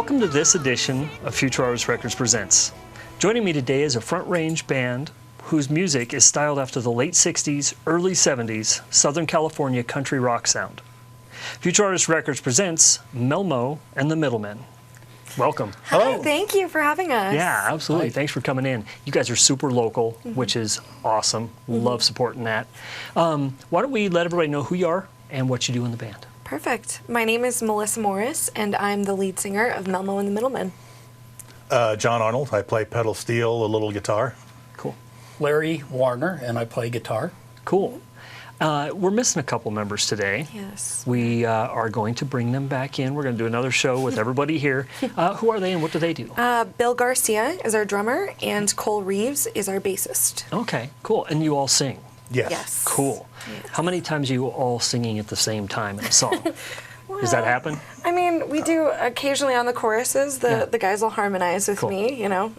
Welcome to this edition of Futurartist Records Presents. Joining me today is a Front Range band whose music is styled after the late 60s, early 70s Southern California country rock sound. Futurartist Records presents Melmo and the Middlemen. Welcome. Hi, thank you for having us. Yeah, absolutely. Hi. Thanks for coming in. You guys are super local, which is awesome. Love supporting that. Why don't we let everybody know who you are and what you do in the band? Perfect. My name is Melissa Morris, and I'm the lead singer of Melmo and the Middlemen. John Arnold. I play pedal steel, a little guitar. Cool. Larry Warner, and I play guitar. Cool. We're missing a couple members today. Yes. We are going to bring them back in. We're going to do another show with everybody here. Who are they and what do they do? Bill Garcia is our drummer, and Cole Reeves is our bassist. Okay, cool. And you all sing? Yes. Cool. Yes. How many times are you all singing at the same time in a song? Does that happen? I mean, we do occasionally on the choruses. The guys will harmonize with me. You know,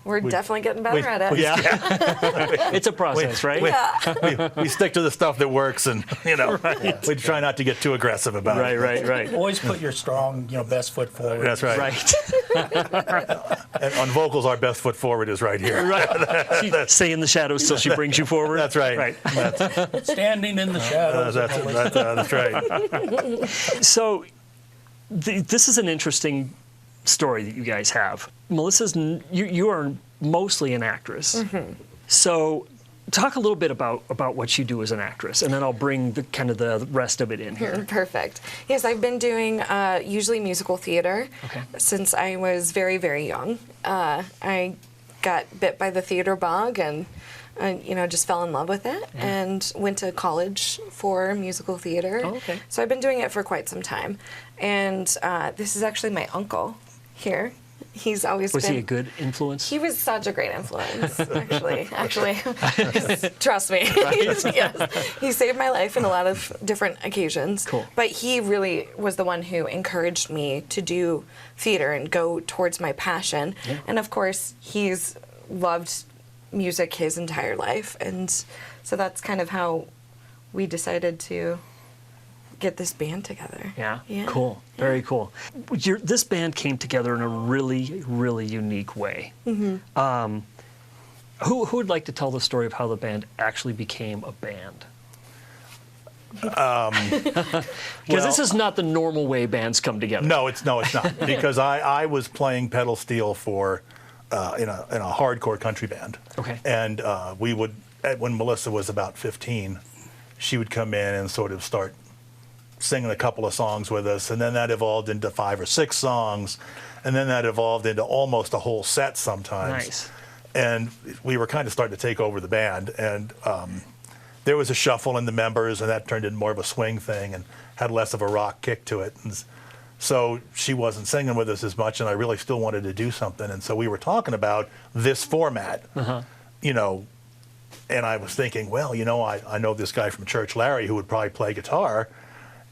we're definitely getting better at it. It's a process, right? We stick to the stuff that works, and we try not to get too aggressive about it. Right. Always put your strong, best foot forward. That's right. Right. And on vocals, our best foot forward is right here. Right. Stay in the shadows till she brings you forward. That's right. Right. Standing in the shadows. That's right. So, this is an interesting story that you guys have. Melissa's, you are mostly an actress. So talk a little bit about what you do as an actress, and then I'll bring the rest of it in here. Perfect. Yes, I've been doing usually musical theater since I was very, very young. I got bit by the theater bug and just fell in love with it and went to college for musical theater. Oh, okay. So I've been doing it for quite some time. And this is actually my uncle here. He's always Was he a good influence? He was such a great influence, actually. Trust me. Yes. He saved my life in a lot of different occasions. Cool. But he really was the one who encouraged me to do theater and go towards my passion. Yeah. And of course, he's loved music his entire life. And so that's kind of how we decided to get this band together. Yeah. Cool. Very cool. This band came together in a really, really unique way. Who would like to tell the story of how the band actually became a band? Because this is not the normal way bands come together. No, it's not. Because I was playing pedal steel for in a hardcore country band. Okay. And we would, when Melissa was about 15, she would come in and sort of start singing a couple of songs with us, and then that evolved into 5 or 6 songs, and then that evolved into almost a whole set sometimes. Nice. And we were kind of starting to take over the band, and there was a shuffle in the members, and that turned into more of a swing thing and had less of a rock kick to it. And so she wasn't singing with us as much, and I really still wanted to do something. And so we were talking about this format, and I was thinking, well, I know this guy from church, Larry, who would probably play guitar.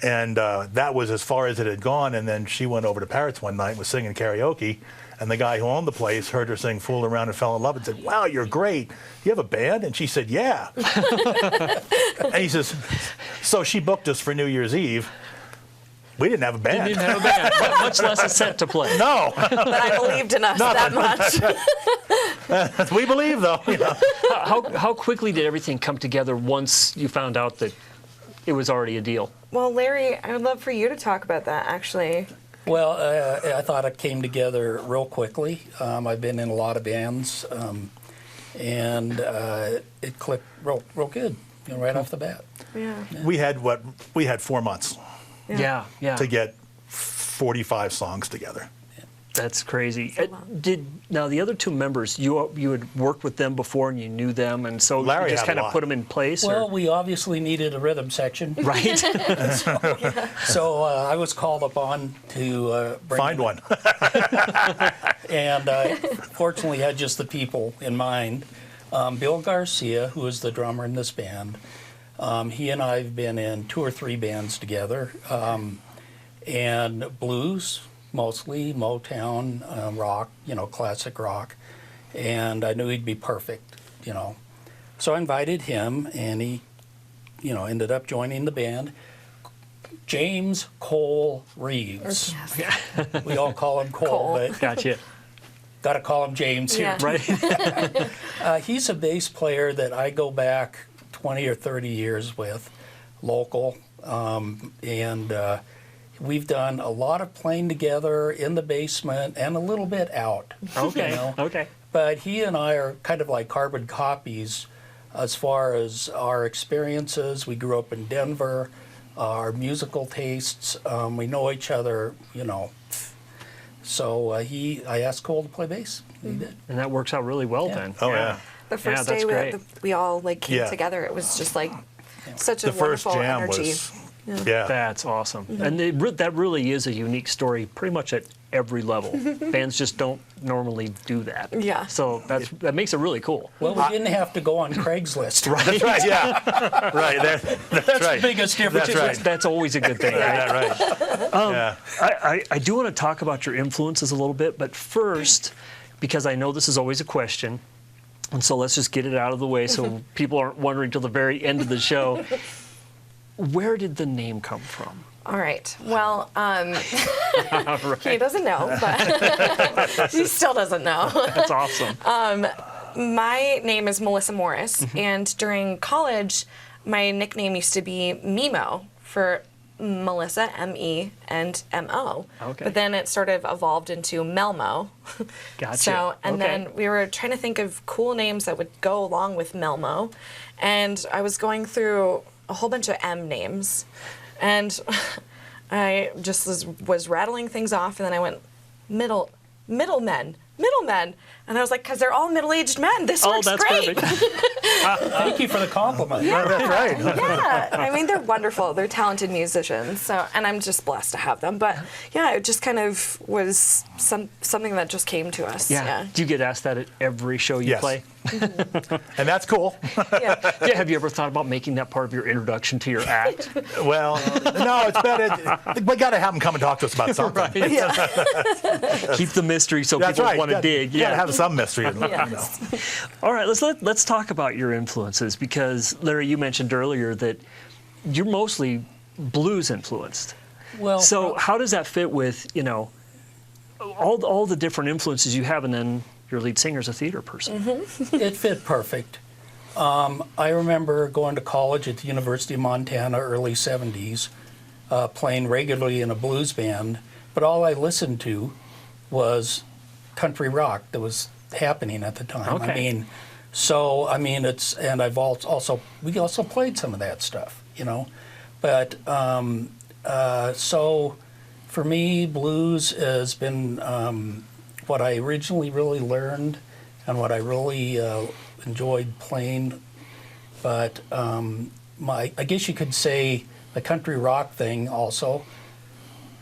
And that was as far as it had gone. And then she went over to Parrots one night and was singing karaoke. And the guy who owned the place heard her sing Fool Around and fell in love and said, "Wow, you're great. You have a band?" And she said, "Yeah." And he says, so she booked us for New Year's Eve. We didn't have a band. You didn't have a band, much less a set to play. No. But I believed in us that much. We believe, though. How quickly did everything come together once you found out that it was already a deal? Well, Larry, I would love for you to talk about that, actually. Well, I thought it came together real quickly. I've been in a lot of bands, and it clicked real good, right off the bat. Yeah. We had 4 months Yeah. to get 45 songs together. That's crazy. Now the other 2 members, you had worked with them before and you knew them, and so Larry you just had kind a of lot. put them in place? Well, we obviously needed a rhythm section. Right. So I was called upon to Find one. And fortunately had just the people in mind. Bill Garcia, who is the drummer in this band, he and I have been in 2 or 3 bands together, and blues, mostly Motown, rock, classic rock, and I knew he'd be perfect, So I invited him, and he, ended up joining the band. James Cole Reeves. Yes. We all call him Cole, Cole. but Gotcha. got to call him James here. Yeah. Right. He's a bass player that I go back 20 or 30 years with, local, and we've done a lot of playing together in the basement and a little bit out. Okay. You know? Okay. But he and I are kind of like carbon copies as far as our experiences. We grew up in Denver, our musical tastes. We know each other, you know. So I asked Cole to play bass. He did. And that works out really well Yeah. then. Oh, yeah. The first that's day great. we all like came Yeah. together, it was just like such a The first wonderful jam energy. was, yeah. That's awesome. And that really is a unique story pretty much at every level. Bands just don't normally do that. Yeah. So that makes it really cool. Well, we didn't have to go on Craigslist. Right. That's right, yeah. Right, that's That's right. the biggest difference. That's right. That's always a good thing. Yeah, Right? right. Yeah. I do want to talk about your influences a little bit, but first, because I know this is always a question, and so let's just get it out of the way so people aren't wondering till the very end of the show. Where did the name come from? All right. Well, he doesn't know, but he still doesn't know. That's awesome. My name is Melissa Morris, and during college, my nickname used to be Memo for Melissa, M-E, and M-O. Okay. But then it sort of evolved into Melmo. Gotcha. So, and Okay. then we were trying to think of cool names that would go along with Melmo, and I was going through a whole bunch of M names, and I just was rattling things off, and then I went, Middlemen, and I was like, because they're all middle-aged men. This works that's great. perfect. Thank you for the compliment. That's right. Yeah, I mean, they're wonderful. They're talented musicians, so, and I'm just blessed to have them. But yeah, it just kind of was something that just came to us. Yeah. Do you get asked that at every show you Yes. play? And that's cool. Yeah. Yeah. Have you ever thought about making that part of your introduction to your act? Well, no, it's better. We got to have them come and talk to us about something. Keep the mystery so That's people right. want to dig. You got to have some mystery. You know. All right, let's talk about your influences, because Larry, you mentioned earlier that you're mostly blues influenced. Well, So how does that fit with, you know, all the different influences you have, and then your lead singer's a theater person? it fit perfect. I remember going to college at the University of Montana, early 70s, playing regularly in a blues band, but all I listened to was country rock that was happening at the time. Okay. And we also played some of that stuff, you know. But so for me, blues has been what I originally really learned and what I really enjoyed playing. But I guess you could say the country rock thing also.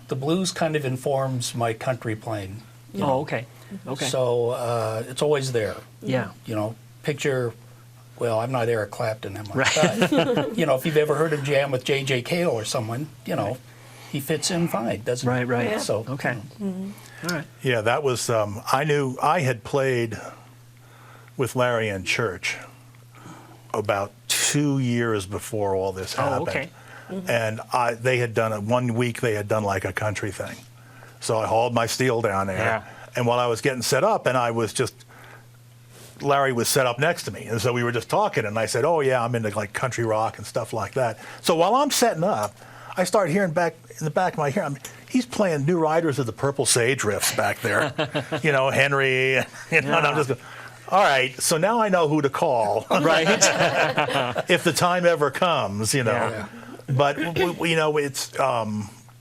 The blues kind of informs my country playing. Oh, okay. Okay. So it's always there. Yeah. You know, well, I'm not Eric Clapton, am I? Right. But, you know, if you've ever heard him jam with J.J. Cale or someone, you know, he fits in fine, doesn't he? Right. Yeah. So, Okay. All right. Yeah, that was. I knew I had played with Larry in church about 2 years before all this happened. okay. And they had done it 1 week. They had done like a country thing, so I hauled my steel down there. Yeah. And while I was getting set up, and Larry was set up next to me, and so we were just talking. And I said, "Oh yeah, I'm into like country rock and stuff like that." So while I'm setting up, I start hearing back in the back of my ear, he's playing New Riders of the Purple Sage riffs back there, you know, Henry, and I'm just going, all right, so now I know who to call, Right. if the time ever comes, you know. Yeah. But you know, it's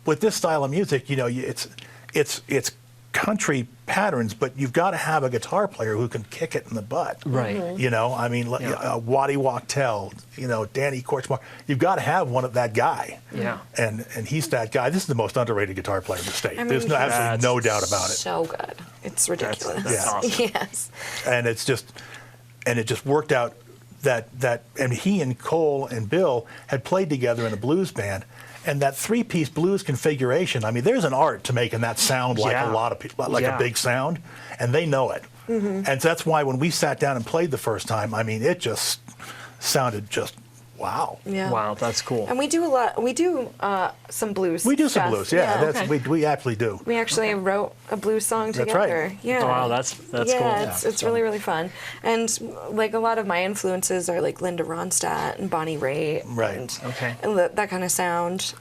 with this style of music, you know, it's country patterns, but you've got to have a guitar player who can kick it in the butt. Right. You know, I mean, Waddy Wachtel, you know, Danny Korchmar. You've got to have one of that guy. Yeah. And he's that guy. This is the most underrated guitar player in the state. I mean, There's absolutely no doubt about it. So good. It's ridiculous. That's awesome. Yes. And it just worked out that and he and Cole and Bill had played together in a blues band. And that three-piece blues configuration, I mean, there's an art to making that sound like a lot of people, like a big sound, and they know it. And that's why when we sat down and played the first time, I mean, it just sounded just Wow. Yeah. Wow, that's cool. And we do a lot. We do some blues. We do some stuff. blues, yeah. That's, we actually do. We actually wrote a blues song That's together. right. Yeah. Oh, wow, that's cool. Yeah, it's really, really fun. And like a lot of my influences are like Linda Ronstadt and Bonnie Raitt. Right. And that kind of sound.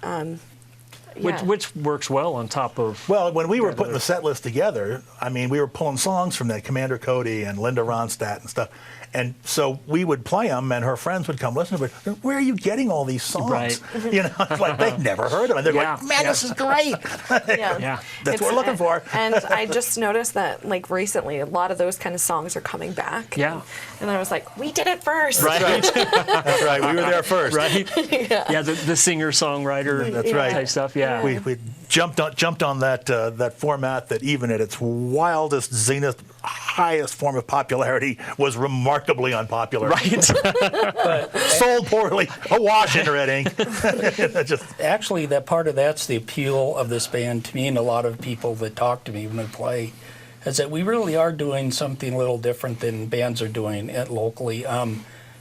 Yeah. Which works well on top of. Well, when we were putting the set list together, I mean, we were pulling songs from that Commander Cody and Linda Ronstadt and stuff. And so we would play them, and her friends would come listen to it. Where are you getting all these songs? Right. You know, it's like they'd never heard them. And they're like, man, this is great. Yeah. That's what we're looking for. And I just noticed that, like, recently, a lot of those kind of songs are coming back. Yeah. And I was like, we did it first. Right. That's right. We were there first. Right. Yeah. The singer-songwriter. That's right. Type stuff. Yeah. We jumped on that format that even at its wildest, zenith, highest form of popularity was remarkably unpopular. Right. Sold poorly, awash in red ink. Actually, that part of that's the appeal of this band to me and a lot of people that talk to me when I play, is that we really are doing something a little different than bands are doing locally.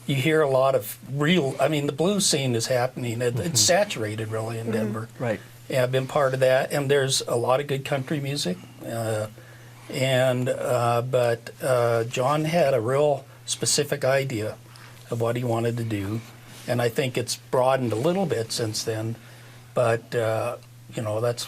You hear a lot of the blues scene is happening. It's saturated really in Denver. Right. Yeah, I've been part of that, and there's a lot of good country music. But John had a real specific idea of what he wanted to do, and I think it's broadened a little bit since then. But that's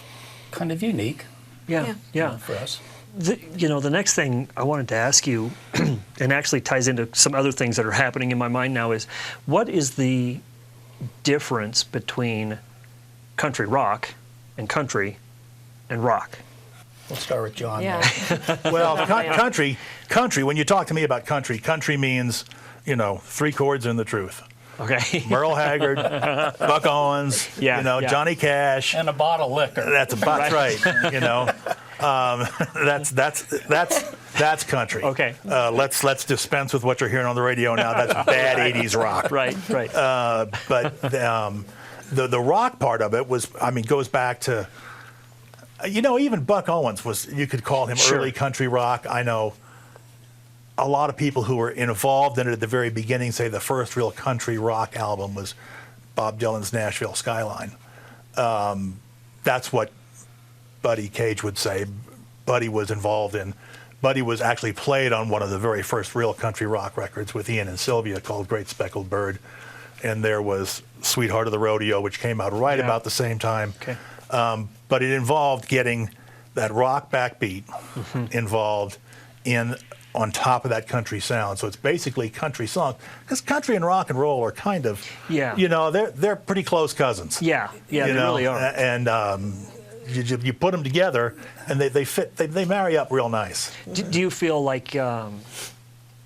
kind of unique. Yeah. For us. The next thing I wanted to ask you, and actually ties into some other things that are happening in my mind now, is what is the difference between country rock and rock? We'll start with John. Yeah. Well, country, when you talk to me about country means, 3 chords and the truth. Okay. Merle Haggard, Buck Owens, Johnny Cash. And a bottle of liquor. That's right. That's country. Okay. Let's dispense with what you're hearing on the radio now. That's bad 80s rock. Right. But the rock part of it goes back to, even Buck Owens you could call him early country rock. I know a lot of people who were involved in it at the very beginning say the first real country rock album was Bob Dylan's Nashville Skyline. That's what Buddy Cage would say. Buddy was actually played on one of the very first real country rock records with Ian and Sylvia called Great Speckled Bird. And there was Sweetheart of the Rodeo, which came out right about the same time. Okay. But it involved getting that rock backbeat involved on top of that country sound. So it's basically country song. Because country and rock and roll are kind of, they're pretty close cousins. Yeah, they really are. And you put them together, and they fit. They marry up real nice. Do you feel like the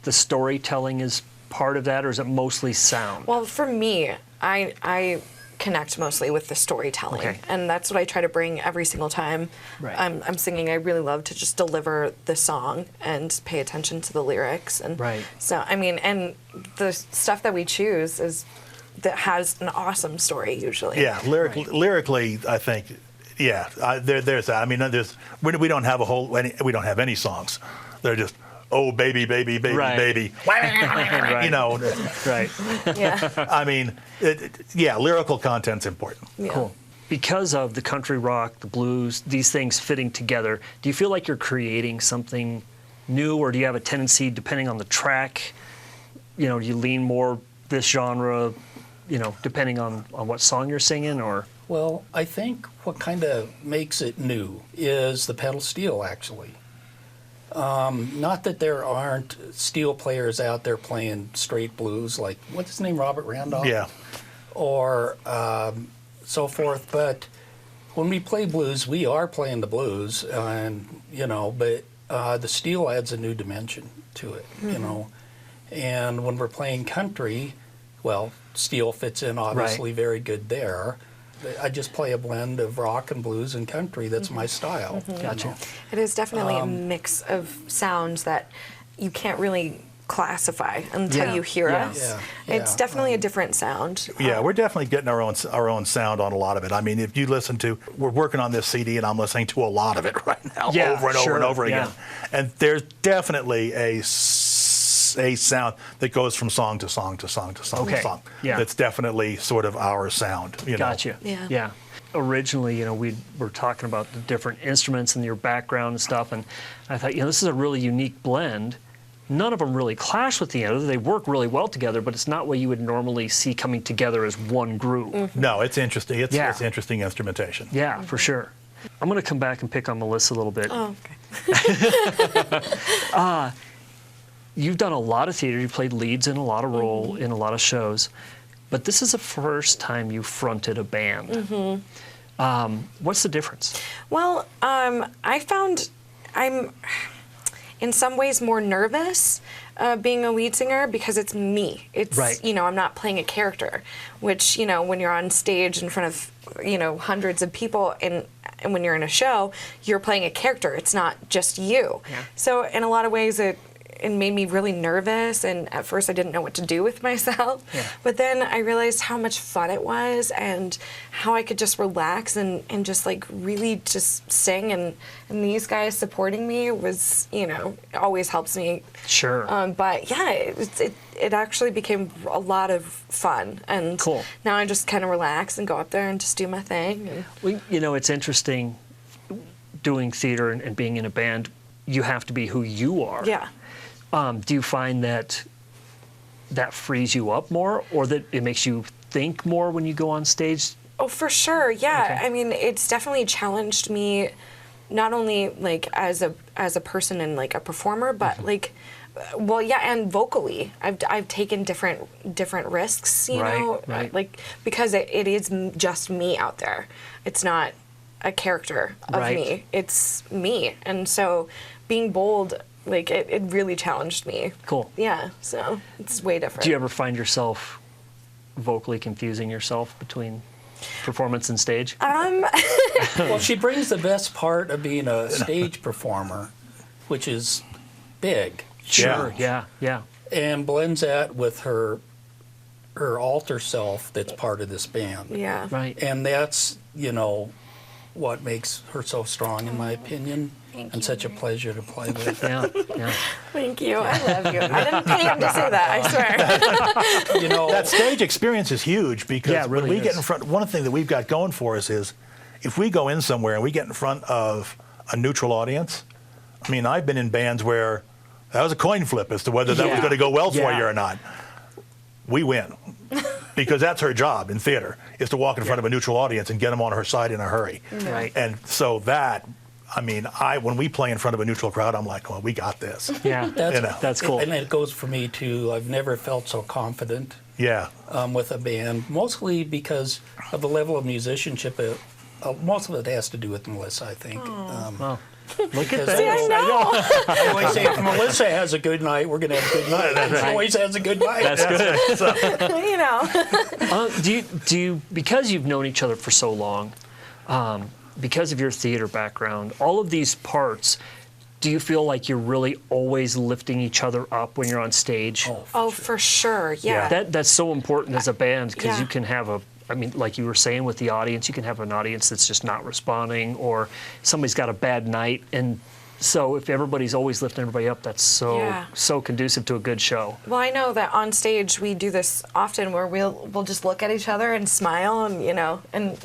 storytelling is part of that, or is it mostly sound? Well, for me, I connect mostly with the storytelling, Okay. and that's what I try to bring every single time I'm singing. I really love to just deliver the song and pay attention to the lyrics, and so and the stuff that we choose that has an awesome story usually. Yeah, lyrically, I think. Yeah, there's that. We don't have we don't have any songs. They're just, oh, baby, baby, baby, baby. Right. Right. Yeah. Lyrical content's important. Yeah. Cool. Because of the country rock, the blues, these things fitting together, do you feel like you're creating something new, or do you have a tendency, depending on the track, do you lean more this genre, depending on what song you're singing, or? Well, I think what kind of makes it new is the pedal steel, actually. Not that there aren't steel players out there playing straight blues, like, what's his name, Robert Randolph? Yeah. Or so forth, but when we play blues, we are playing the blues, and but the steel adds a new dimension to it, And when we're playing country, well, steel fits in obviously very good there. I just play a blend of rock and blues and country. That's my style. Gotcha. It is definitely a mix of sounds that you can't really classify until you hear us. It's definitely a different sound. Yeah, we're definitely getting our own sound on a lot of it. If you listen to, we're working on this CD, and I'm listening to a lot of it right now, over and over and over again. And there's definitely a a sound that goes from song to song to song to song Okay. to song. Yeah. That's definitely sort of our sound. You know? Gotcha. Yeah. Yeah. Originally, we were talking about the different instruments and your background and stuff, and I thought, this is a really unique blend. None of them really clash with the other. They work really well together, but it's not what you would normally see coming together as one group. No, it's interesting. It's interesting instrumentation. Yeah, for sure. I'm going to come back and pick on Melissa a little bit. Oh, okay. You've done a lot of theater. You played leads in a lot of role in a lot of shows, but this is the first time you fronted a band. What's the difference? Well, I found I'm in some ways more nervous being a lead singer because it's me. It's, Right. I'm not playing a character, which, when you're on stage in front of, hundreds of people and when you're in a show, you're playing a character. It's not just you. Yeah. So in a lot of ways, it made me really nervous, and at first I didn't know what to do with myself. Yeah. But then I realized how much fun it was and how I could just relax and just really just sing, and these guys supporting me was, it always helps me. Sure. But yeah, it actually became a lot of fun, and Cool. now I just kind of relax and go up there and just do my thing. And Well, it's interesting doing theater and being in a band. You have to be who you are. yeah. Do you find that frees you up more, or that it makes you think more when you go on stage? Oh, for sure. Yeah. Okay. I mean, it's definitely challenged me, not only as a person and a performer, but and vocally, I've taken different risks, Right. Because it is just me out there. It's not a character of Right. me. It's me, and so being bold, it really challenged me. Cool. Yeah. So it's way different. Do you ever find yourself vocally confusing yourself between performance and stage? Well, she brings the best part of being a stage performer, which is big, Sure. Yeah. and blends that with her alter self that's part of this band. Yeah. Right. And that's, what makes her so strong, in my opinion, Thank and you. such a pleasure to play with. Yeah. Thank you. I love you. I didn't pay him to say that. I swear. That stage experience is huge because Yeah, it really when we get is. in front, one of the things that we've got going for us is if we go in somewhere and we get in front of a neutral audience, I mean, I've been in bands where that was a coin flip as to whether that was Yeah. going to go well for Yeah. you or not. We win. Because that's her job in theater, is to walk in front of a neutral audience and get them on her side in a hurry. Right. And so when we play in front of a neutral crowd, I'm like, well, we got this. Yeah. That's cool. And it goes for me, too. I've never felt so confident Yeah. with a band, mostly because of the level of musicianship. Most of it has to do with Melissa, I think. Wow. Look at Because See, I know. I always say, if Melissa has a good night, we're going to have a good night. She always has a good night. That's good. Do you, because you've known each other for so long, because of your theater background, all of these parts, do you feel like you're really always lifting each other up when you're on stage? Oh, for sure. Yeah. That's so important as a band, because Yeah. you can have like you were saying with the audience, you can have an audience that's just not responding, or somebody's got a bad night, and so if everybody's always lifting everybody up, that's so conducive to a good show. Well, I know that on stage we do this often where we'll just look at each other and smile, and and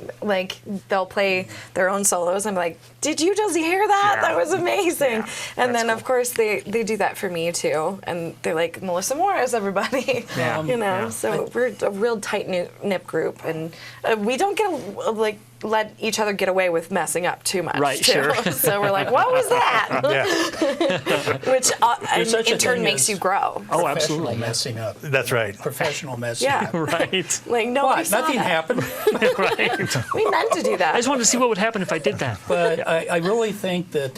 they'll play their own solos. I'm like, did you just hear that? Yeah. That was amazing. Yeah, and then that's of course they do that for me too, and they're like, Melissa Morris, everybody. Yeah. You so we're a real tight knit group, and we don't get let each other get away with messing up too much. Right, too. sure. So we're like, what was that? Yeah. Which There's such a in turn thing makes as you grow. Oh, Professional absolutely. messing up. That's right. Professional messing Yeah. up. Right. Like nobody What? saw Nothing that. happened. Right. We meant to do that. I just wanted to see what would happen if I did that. But I really think that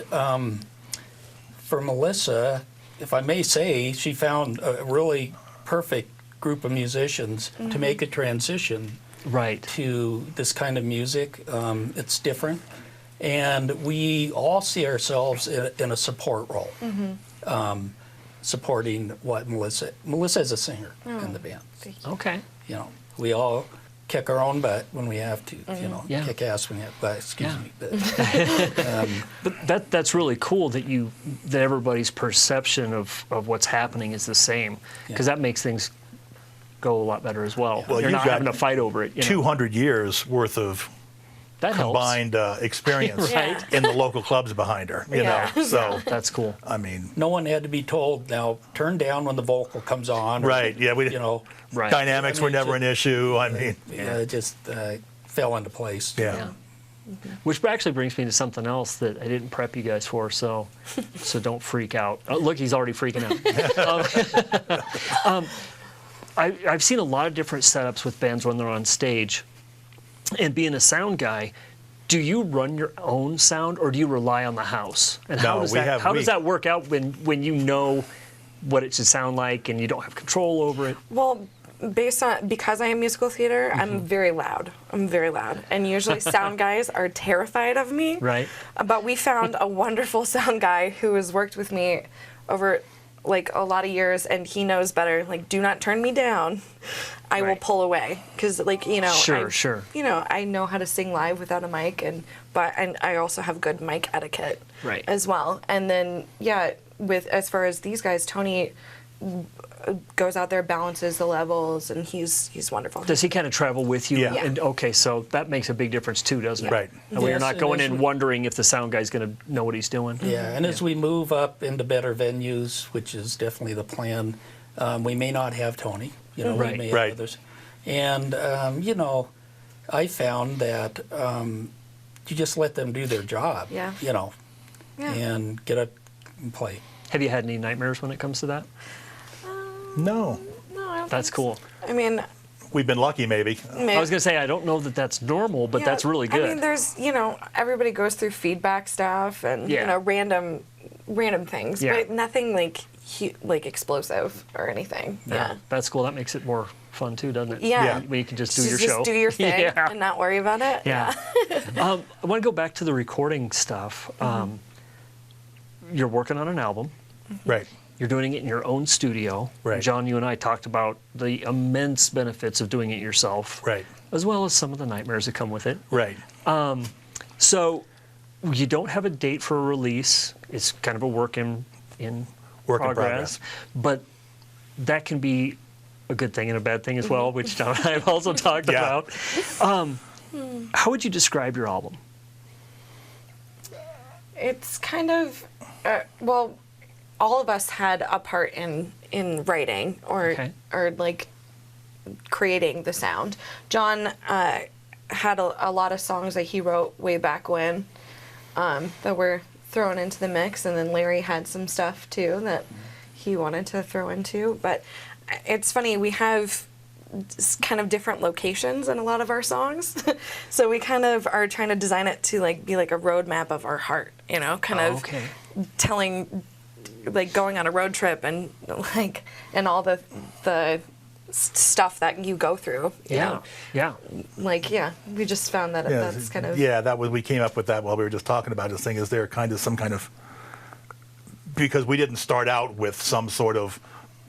for Melissa, if I may say, she found a really perfect group of musicians to make a transition Right. to this kind of music. It's different. And we all see ourselves in a support role, supporting what Melissa is a singer in the band. Okay. We all kick our own butt when we have to, you know, Yeah. kick ass when we have, but excuse me. But that's really cool that everybody's perception of what's happening is the same, because that makes things go a lot better as well. Well, You're you've not got having to fight over it. 200 years worth of That helps. combined experience Right. in the local clubs behind her. You Yeah. know, so That's cool. I mean, No one had to be told, now turn down when the vocal comes on. Or, right? Yeah, we You know, Right. dynamics I mean, were never an issue. I mean, it just fell into place. yeah. Which actually brings me to something else that I didn't prep you guys for, so don't freak out. Oh, look, he's already freaking out. I've seen a lot of different setups with bands when they're on stage, and being a sound guy, do you run your own sound or do you rely on the house? And how No, does we that have- how we- does that work out when you know what it should sound like and you don't have control over it? Well, because I am musical theater, I'm very loud. And usually sound guys are terrified of me. Right. But we found a wonderful sound guy who has worked with me over like a lot of years, and he knows better. Like, do not turn me down. I will Right. pull away, because like, you know, Sure. You know, I know how to sing live without a mic, and I also have good mic etiquette Right. as well. And then with as far as these guys, Tony goes out there, balances the levels, and he's wonderful. Does he kind of travel with you? Yeah. And, okay, so that makes a big difference too, doesn't it? Right. And where you're Yes, not and going as in we- wondering if the sound guy's going to know what he's doing. Yeah, and as we move up into better venues, which is definitely the plan, we may not have Tony. You know, Right. we may have Right. others. And, you know, I found that you just let them do their job, Yeah. you know, Yeah. and get up and play. Have you had any nightmares when it comes to that? No, No, I don't That's think cool. so. I mean, we've been lucky, maybe. I was going to say, I don't know that that's normal, but yeah, that's really good. I mean, there's, you know, everybody goes through feedback stuff and Yeah. you know, random things, Yeah. but nothing like explosive or anything. Yeah. That's cool. That makes it more fun too, doesn't it? Yeah. When you can just do your Just show. do your thing Yeah. and not worry about it. Yeah. I want to go back to the recording stuff. You're working on an album. Right. You're doing it in your own studio. Right. John, you and I talked about the immense benefits of doing it yourself. Right. As well as some of the nightmares that come with it. Right. So you don't have a date for a release. It's kind of a work in Work in progress. But that can be a good thing and a bad thing as well, which John and I have also talked Yeah. about. How would you describe your album? It's kind of well, all of us had a part in writing Okay. or like creating the sound. John had a lot of songs that he wrote way back when that were thrown into the mix, and then Larry had some stuff too that he wanted to throw into. But it's funny, we have kind of different locations in a lot of our songs, so we kind of are trying to design it to like be like a roadmap of our heart, you know, kind of Okay. telling, like going on a road trip and like and all the stuff that you go through. You Yeah. know? Yeah. Like we just found that that's kind of that was, we came up with that while we were just talking about this thing. Is there kind of some kind of, because we didn't start out with some sort of,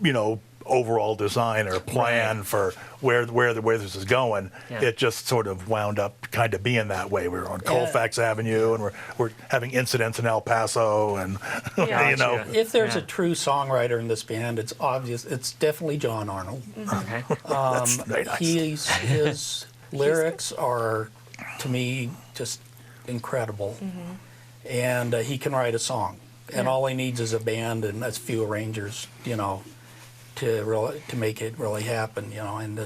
you know, overall design or plan for where this is going. Yeah. It just sort of wound up kind of being that way. We were on Colfax Avenue, and we're having incidents in El Paso, and Yeah. you know, Gotcha. If there's Yeah. a true songwriter in this band, it's obvious. It's definitely John Arnold. Okay. that's very nice. His lyrics are, to me, just incredible. And he can write a song. And Yeah. all he needs is a band and a few arrangers, you know, to make it really happen, you know. And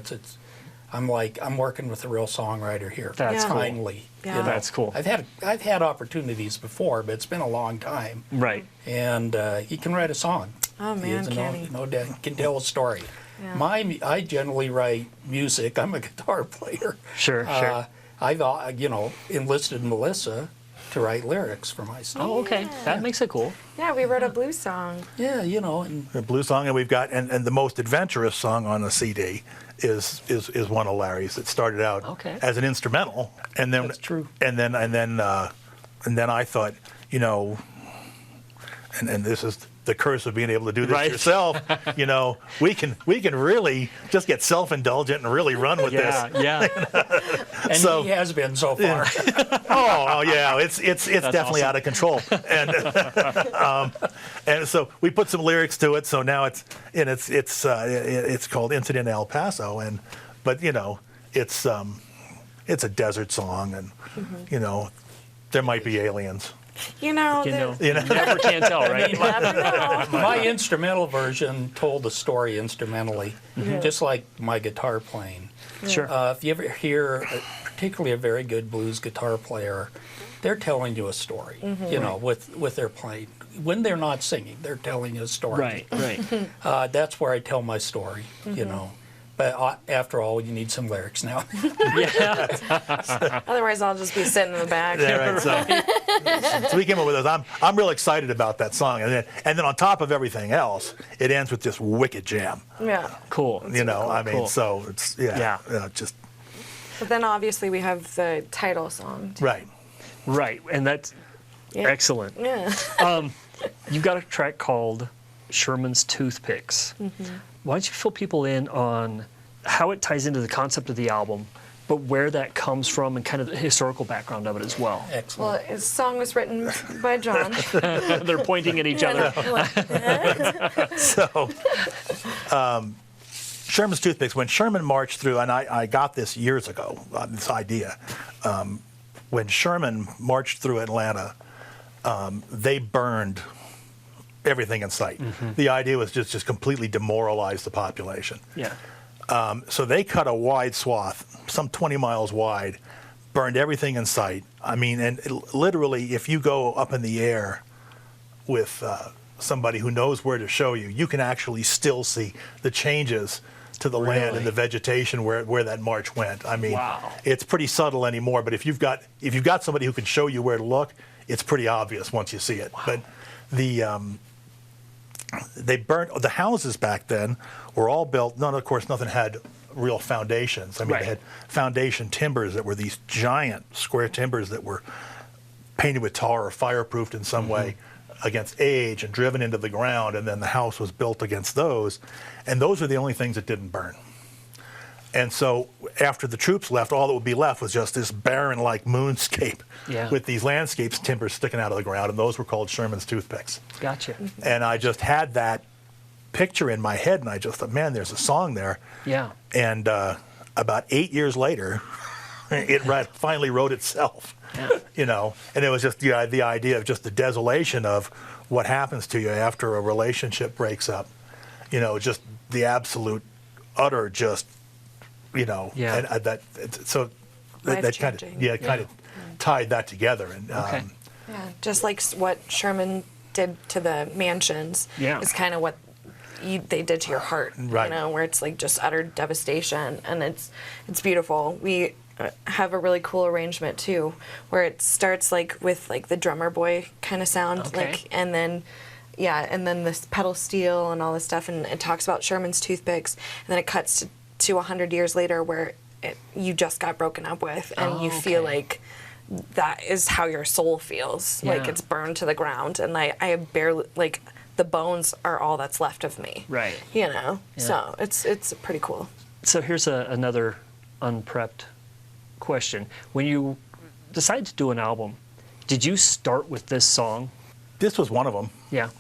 I'm working with a real songwriter here. That's Yeah. cool. Finally. Yeah. You know. That's cool. I've had opportunities before, but it's been a long time. Right. And he can write a song. Oh, He man, is can he? no doubt, he can tell a story. Yeah. I generally write music. I'm a guitar player. Sure. I've you know, enlisted Melissa to write lyrics for my stuff. Oh, okay. That makes it cool. Yeah, we wrote a blues song. Yeah, you know, and a blues song, and we've got and the most adventurous song on the CD is one of Larry's. It started out Okay. as an instrumental, and then That's true. And then I thought, you know, and this is the curse of being able to do this Right. yourself, you know, we can really just get self-indulgent and really run with this. Yeah. And So- he has been so far. Oh yeah, it's definitely awesome. out of control, and so we put some lyrics to it. So now it's called Incident in El Paso, but you know it's a desert song, and you know there might be aliens. You know, You know, You know? you never can tell, right? you never know. My instrumental version told the story instrumentally, just like my guitar playing. Sure. If you ever hear, particularly a very good blues guitar player, they're telling you a story, you know, with their playing. When they're not singing, they're telling you a story. Right. That's where I tell my story, you know. But after all, you need some lyrics now. Yeah. Otherwise, I'll just be sitting in the back. Yeah, right. So we came up with this. I'm real excited about that song, and then on top of everything else, it ends with this wicked jam. Yeah. Cool. You know, I mean, Cool. so it's just But then obviously we have the title song. right. Right. And that's Yeah. excellent. Yeah. You've got a track called Sherman's Toothpicks. Why don't you fill people in on how it ties into the concept of the album, but where that comes from and kind of the historical background of it as well. Excellent. Well, his song was written by John. They're pointing at each other. So, Sherman's Toothpicks, when Sherman marched through, and I got this years ago, this idea. When Sherman marched through Atlanta, they burned everything in sight. The idea was just completely demoralize the population. Yeah. So they cut a wide swath, some 20 miles wide, burned everything in sight. I mean, and literally, if you go up in the air with somebody who knows where to show you, you can actually still see the changes to the land Really? and the vegetation where that march went. I mean, Wow. it's pretty subtle anymore. But if you've got somebody who can show you where to look, it's pretty obvious once you see it. But they burnt the houses back then were all built. Of course, nothing had real foundations. I mean, Right. they had foundation timbers that were these giant square timbers that were painted with tar or fireproofed in some way against age and driven into the ground, and then the house was built against those, and those are the only things that didn't burn. And so after the troops left, all that would be left was just this barren-like moonscape with these landscapes timbers sticking out of the ground, and those were called Sherman's Toothpicks. Gotcha. And I just had that picture in my head, and I just thought, man, there's a song there. Yeah. And about 8 years later, it finally wrote itself. Yeah. You know, and it was just the idea of just the desolation of what happens to you after a relationship breaks up. You know, just the absolute, utter, just, you know, Yeah. and that kind of tied that together. And Okay. Yeah, just like what Sherman did to the mansions is kind of what they did to your heart, Right. you know, where it's like just utter devastation, and it's beautiful. We have a really cool arrangement too, where it starts like with like the drummer boy kind of sound, Okay. like, and then this pedal steel and all this stuff, and it talks about Sherman's toothpicks, and then it cuts to 100 years later where you just got broken up with, and you feel like that is how your soul feels, like Yeah. it's burned to the ground, and I barely, like, the bones are all that's left of me. Right. You know? Yeah. So it's pretty cool. So here's another unprepped question. When you decided to do an album, did you start with this song? this was one of them. Yeah.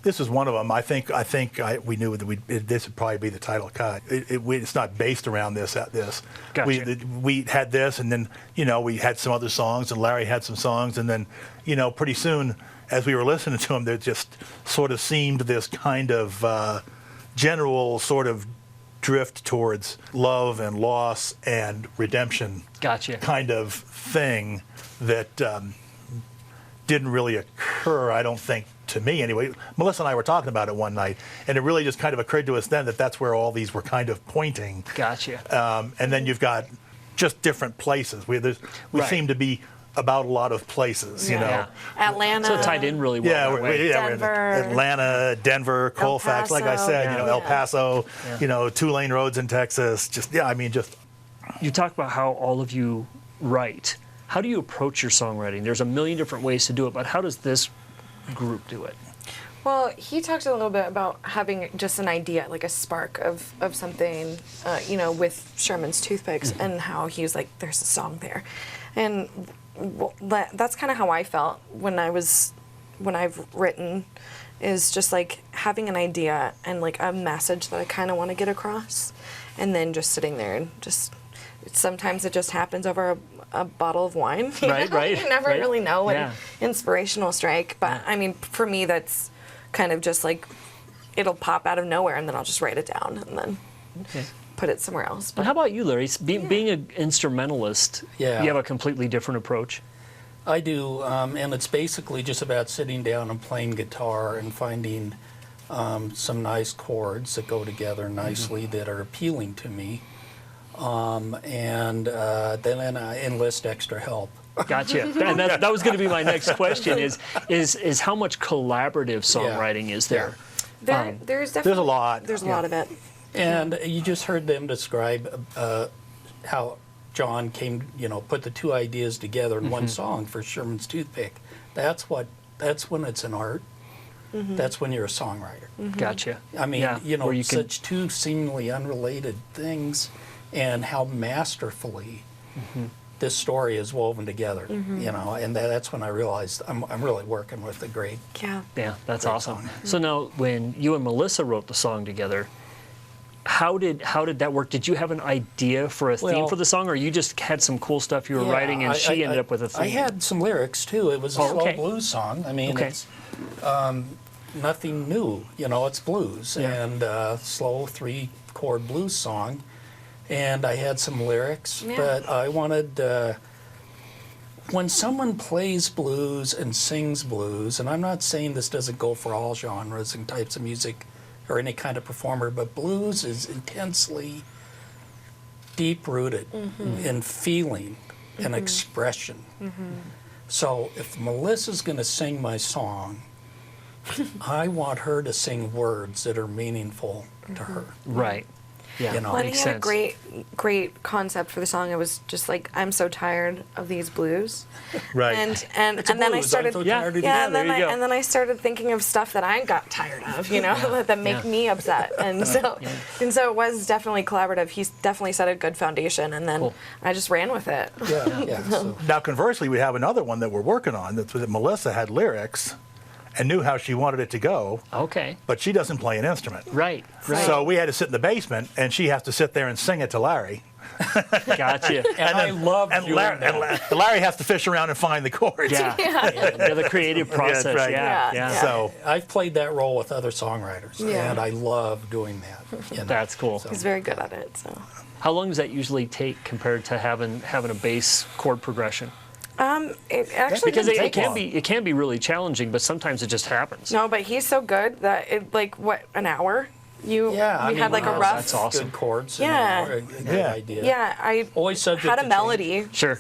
This is one of them. I think we knew that this would probably be the title cut. It's not based around this. Gotcha. We had this, and then we had some other songs, and Larry had some songs, and then pretty soon, as we were listening to them, there just sort of seemed this kind of general sort of drift towards love and loss and redemption. Gotcha. Kind of thing that didn't really occur, I don't think, to me anyway. Melissa and I were talking about it one night, and it really just kind of occurred to us then that that's where all these were kind of pointing. Gotcha. And then you've got just different places. We Right. seem to be about a lot of places, Yeah. Atlanta. So it tied in really well. Yeah, that way. we're in Denver. Atlanta, Denver, Colfax, like I said, Yeah. El Paso, Yeah. 2-lane roads in Texas. Just You talk about how all of you write. How do you approach your songwriting? There's a million different ways to do it, but how does this group do it? Well, he talked a little bit about having just an idea, like a spark of something, with Sherman's Toothpicks, and how he was like, there's a song there. And that's kind of how I felt when I've written, is just like having an idea and like a message that I kind of want to get across, and then just sitting there and just, sometimes it just happens over a bottle of wine. Right. You never right. really know when Yeah. inspiration will strike. But I mean, for me, that's kind of just like, it'll pop out of nowhere, and then I'll just write it down and then put it somewhere else. But how about you, Larry? Being an instrumentalist, Yeah. you have a completely different approach. I do, and it's basically just about sitting down and playing guitar and finding some nice chords that go together nicely that are appealing to me, and then I enlist extra help. Gotcha. And that was going to be my next question: is how much collaborative songwriting is there? There's definitely a lot. There's a lot of it. And you just heard them describe how John came, put the two ideas together in one song for Sherman's Toothpick. That's when it's an art. That's when you're a songwriter. Gotcha. I mean, where you can- such two seemingly unrelated things, and how masterfully this story is woven together. And that's when I realized I'm really working with a great. Yeah. Yeah, that's Great awesome. song. So now, when you and Melissa wrote the song together, how did that work? Did you have an idea for a theme Well- for the song, or you just had some cool stuff you were writing, and she ended up with a theme? I had some lyrics too. It was a Oh, okay. slow blues song. I mean, Okay. it's nothing new. It's blues and slow 3-chord blues song. And I had some lyrics, Yeah. but I wanted. When someone plays blues and sings blues, and I'm not saying this doesn't go for all genres and types of music or any kind of performer, but blues is intensely deep-rooted in feeling and expression. So if Melissa's going to sing my song, I want her to sing words that are meaningful to her. Right. Yeah, You know, Well, and makes he had sense. a great concept for the song. It was just like, I'm so tired of these blues. Right. And It's a then I blues. started I'm so tired of these- and there then you go. and then I started thinking of stuff that I got tired of, that make Yeah. me upset. And so it was definitely collaborative. He definitely set a good foundation, and then Cool. I just ran with it. Yeah. So, Now, conversely, we have another one that we're working on that Melissa had lyrics and knew how she wanted it to go, Okay. but she doesn't play an instrument. Right. Right. So we had to sit in the basement, and she has to sit there and sing it to Larry. Gotcha. and I love And doing Larry, that. Larry has to fish around and find the chords. Yeah. Yeah, the creative process. right. Yeah. Yeah. So I've played that role with other songwriters, Yeah. and I love doing that. That's cool. He's very good at it. So How long does that usually take compared to having a bass chord progression? it actually Because didn't it take can be really challenging, but sometimes it just happens. No, but he's so good that it an hour. We had like a wow, rough. that's awesome. Good chords. Yeah. A good Yeah. idea. Yeah, I Always subject had to a change. melody. Sure.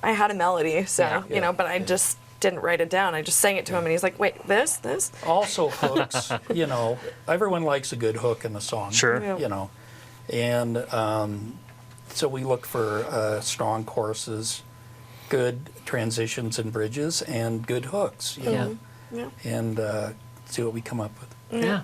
I had a melody, so Yeah. but I just didn't write it down. I just sang it to him, and he's like, "Wait, this?" Also hooks. Everyone likes a good hook in a song. Sure. Yeah. And so we look for strong choruses, good transitions and bridges, and good hooks. Yeah. Yeah. And see what we come up with. Yeah.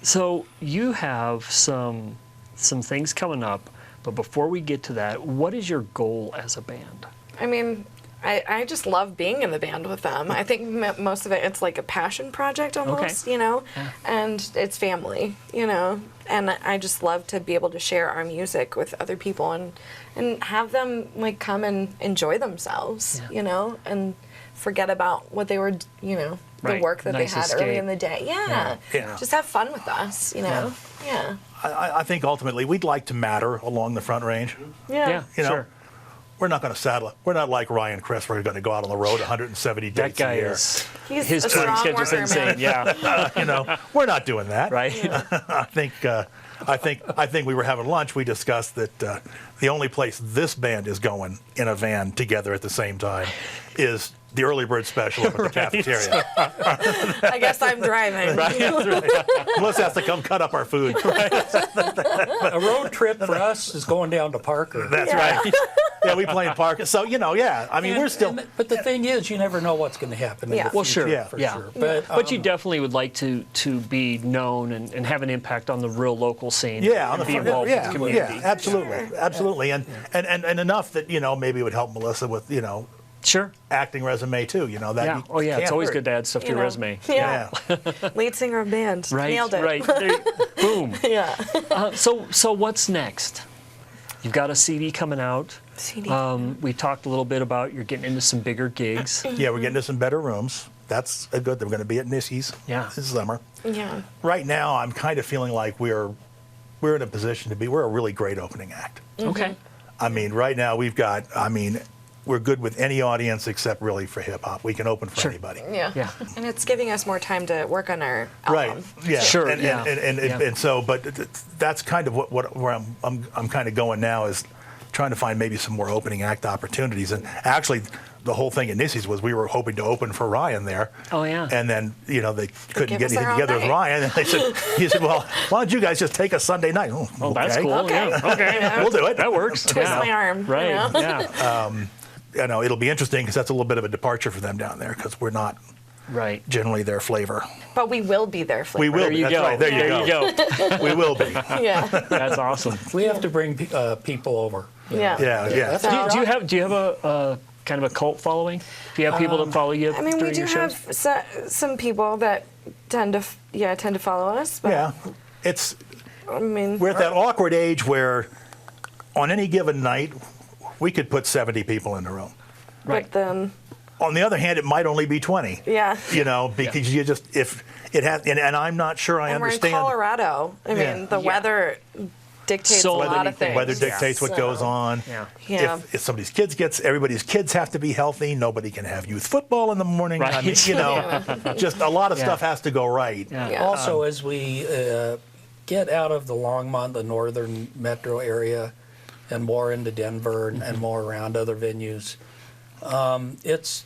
So you have some things coming up, but before we get to that, what is your goal as a band? I mean, I just love being in the band with them. I think most of it's like a passion project almost, and it's family, and I just love to be able to share our music with other people and have them like come and enjoy themselves, and forget about what they were, the Right. work that Nice they had early escape. in the day. Yeah. Yeah. Just have fun with us, Yeah. Yeah. I think ultimately we'd like to matter along the Front Range. Yeah. You know, Sure. we're not going to saddle it. We're not like Ryan Chris. We're going to go out on the road 170 That dates guy a year. is He's his a touring strong schedule's worker, insane. man. Yeah. We're not doing that. Right. I think we were having lunch. We discussed that the only place this band is going in a van together at the same time is the early bird special up at the cafeteria. I guess I'm driving. Melissa has to come cut up our food. A road trip for us is going down to Parker. That's Yeah. right. Yeah, we play in park. So, yeah. I mean, we're still. But the thing is, you never know what's going to happen. Yeah. In the Well, future, sure. Yeah. for Yeah. sure. But you definitely would like to be known and have an impact on the real local scene. Yeah, on and the be front. involved Yeah, with the community. yeah, absolutely, absolutely, and enough that maybe it would help Melissa with Sure. acting resume too. That Yeah. Oh, yeah. It's can't always hurt. good to add stuff to your resume. Yeah. Lead singer of band. Right. Nailed it. Right. Boom. Yeah. So what's next? You've got a CD coming out. CD. We talked a little bit about you're getting into some bigger gigs. Yeah, we're getting to some better rooms. That's a good. We're going to be at Nissy's Yeah. this summer. Yeah. Right now, I'm kind of feeling like we're in a position to be. We're a really great opening act. Okay. I mean, right now we're good with any audience except really for hip hop. We can open for Sure. anybody. Yeah. Yeah. And it's giving us more time to work on our Right. album. Yeah. Sure, And, yeah. and so, but that's kind of where I'm kind of going now is trying to find maybe some more opening act opportunities. And actually, the whole thing at Nissy's was we were hoping to open for Ryan there. Oh, yeah. And then they couldn't gave get us anything their own together with night. Ryan. And he said, well, why don't you guys just take a Sunday night? Oh, Oh, that's okay. cool. Okay. Yeah. Okay. We'll do it. That works. Twist Yeah. my arm. Right. You know? Yeah. It'll be interesting because that's a little bit of a departure for them down there because we're not Right. generally their flavor. But we will be there for We will. There you That's go. right. There you go. We will be. Yeah. That's awesome. we have to bring people over. Yeah. Yeah. So- Do you have a kind of a cult following? Do you have people that follow you I mean, we during do your have shows? some people that tend to follow us. But, Yeah. It's I mean, we're at that awkward age where on any given night we could put 70 people in the room. Right. but then, On the other hand, it might only be 20. yeah. Because you just if it has and I'm not sure I And we're in understand. Colorado. I Yeah. mean, the Yeah. weather dictates So a lot many of things. Weather dictates what So, goes on. Yeah. Yeah. If somebody's everybody's kids have to be healthy. Nobody can have youth football in the morning. I mean, Right. just a lot of Yeah. stuff has to go right. Yeah. Yeah. Also, as we get out of the Longmont, the northern metro area, and more into Denver and more around other venues, it's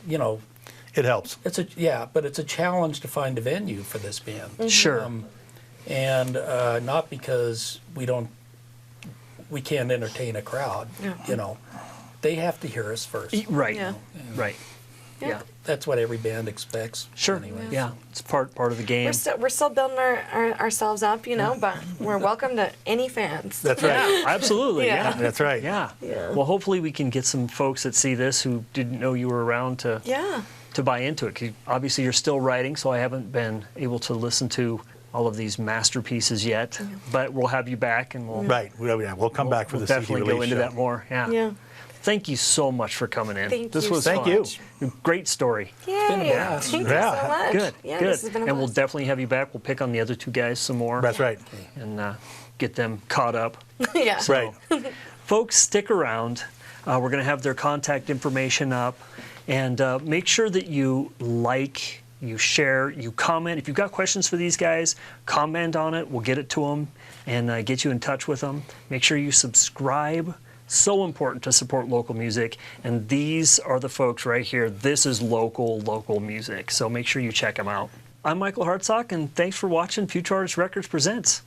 It helps. but it's a challenge to find a venue for this band. Sure. And not because we can't entertain a crowd. They have to hear us first. Right. Yeah. Right. Yeah. That's what every band expects. Sure. Anyway. Yeah. It's part of the game. We're still building ourselves up, but we're welcome to any fans. That's right. Yeah, absolutely. Yeah. Yeah. That's right. Yeah. Yeah. Well, hopefully we can get some folks that see this who didn't know you were around to Yeah. buy into it. 'Cause obviously, you're still writing, so I haven't been able to listen to all of these masterpieces yet. But we'll have you back, and we'll Right. We'll come back for we'll the CD definitely release go into show. that more. Yeah. Yeah. Thank you so much for coming in. Thank this you was so fun. much. Great story. Yay. been a blast. Thank Yeah. you so much. Good. Yeah, good. this has been a And we'll blast. definitely have you back. We'll pick on the other two guys some more. That's right. And get them caught up. Yeah. Right. Folks, stick around. We're going to have their contact information up. And make sure that you like, you share, you comment. If you've got questions for these guys, comment on it. We'll get it to them and get you in touch with them. Make sure you subscribe. So important to support local music. And these are the folks right here. This is local music. So make sure you check them out. I'm Michael Hartsock, and thanks for watching Futurartist Records Presents.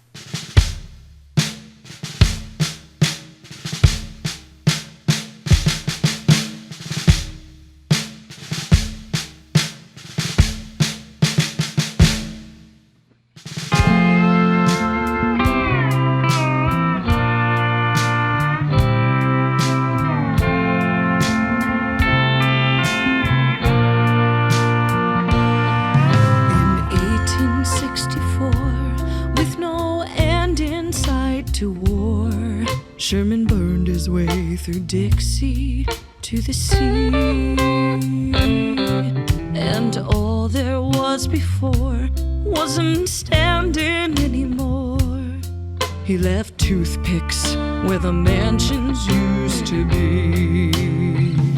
In 1864, with no end in sight to war, Sherman burned his way through Dixie to the sea. And all there was before wasn't standing anymore. He left toothpicks where the mansions used to be.